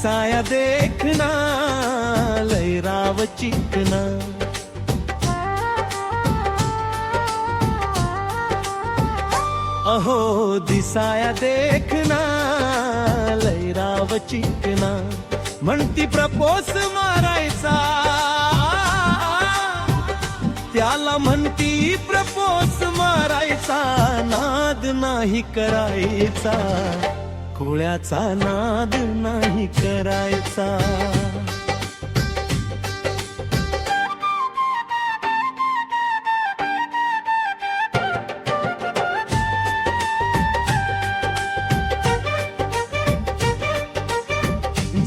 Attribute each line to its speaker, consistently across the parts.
Speaker 1: दिसाया देखना लय राव चिकना, अहो दिसाया देखना लय राव चिकना, म्हणती प्रपोज मारायचा त्याला म्हणती प्रपोज मारायचा, नाद नाही करायचा कोळ्याचा, नाद नाही करायचा.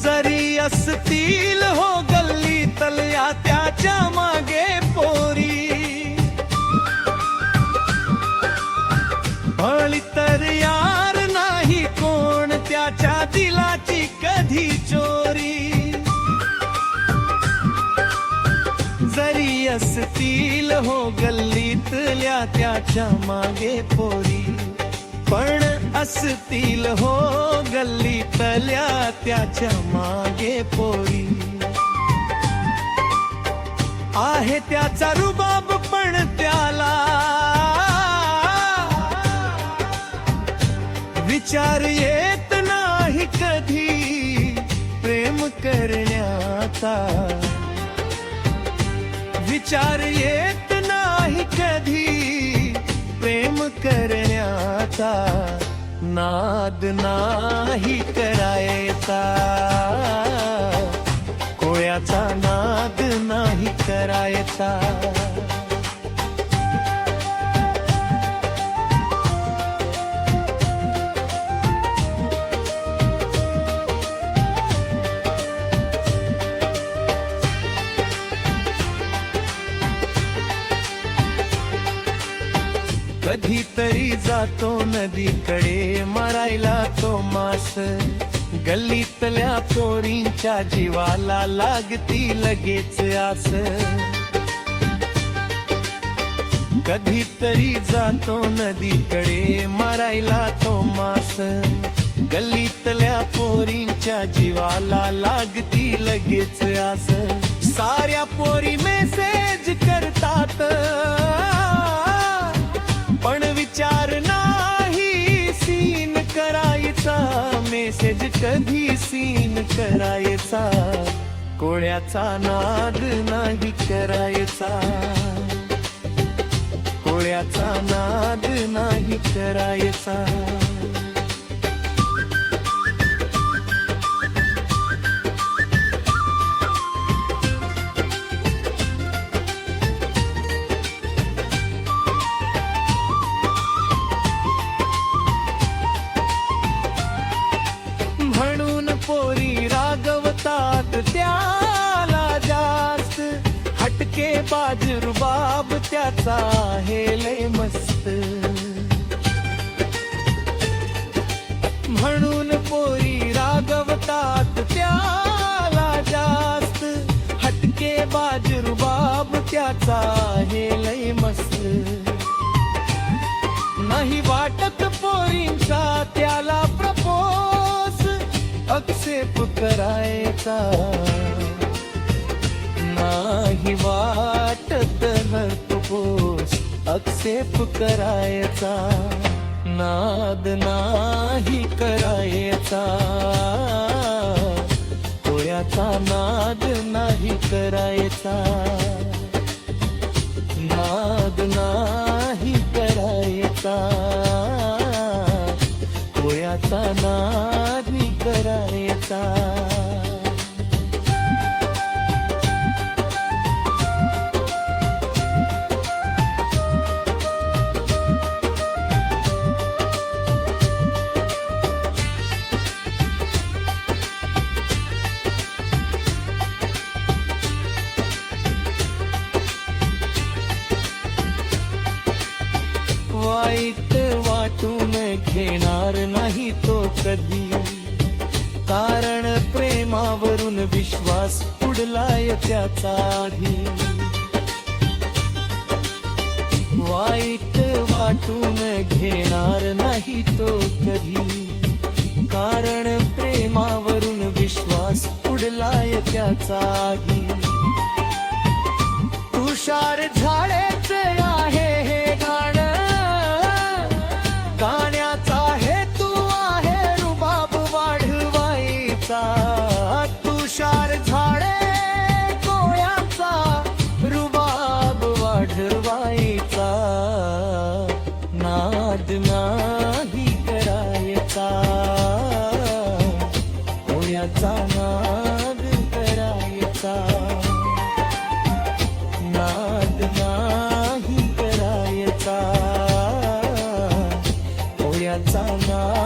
Speaker 1: जरी असतील हो गल्लीतल्या त्याच्या मागे पोरी, भली तर यार नाही कोण त्याच्या दिलाची कधी चोरी. जरी असतील हो गल्लीतल्या त्याच्या मागे पोरी, पण असतील हो गल्लीतल्या त्याच्या मागे पोरी. आहे त्याचा रुबाब पण त्याला विचार येत नाही कधी प्रेम करण्याचा, विचार येत नाही कधी प्रेम करण्याचा, नाद नाही करायचा कोळ्याचा, नाद नाही करायचा. कधीतरी जातो नदीकडे मारायला तो मास, गल्लीतल्या पोरींच्या जीवाला लागती लगेच आस. कधीतरी जातो नदीकडे मारायला तो मास, गल्लीतल्या पोरींच्या जीवाला लागती लगेच आस. साऱ्या पोरी मेसेज करतात पण विचार नाही सीन करायचा, मेसेज कधी सीन करायचा कोळ्याचा, नाद नाही करायचा कोळ्याचा, नाद नाही करायचा. पोरी रागवतात त्याला जास्त, हटके बाज रुबाब त्याचा आहे लय मस्त. म्हणून पोरी रागवतात त्याला जास्त, हटके बाज रुबाब त्याचा आहे लय मस्त. नाही वाटत पोरींचा त्याला प्रपोज अक्सेप करायचा, नाही वाटत प्रपोज अक्सेप करायचा, नाद नाही करायचा कोळ्याचा, नाद नाही करायचा, नाद नाही करायचा कोळ्याचा, नाद नाही करायचा. वाईट वाटून घेणार नाही तो कधी, कारण प्रेमावरून विश्वास उडलाय त्याचा आधी. वाईट वाटून घेणार नाही तो कधी, कारण प्रेमावरून विश्वास उडलाय त्याचाही. तुषार झाडेचे आहे हे गाणं, गाण्याचा हेतू आहे रुबाब वाढवायचा. तुषार झाडे कोळ्याचा रुबाब वाढवायचा. नाद नाही करायचा, कोळ्याचा नाद करायचा. नाद नाही करायचा, कोळ्याचा नाद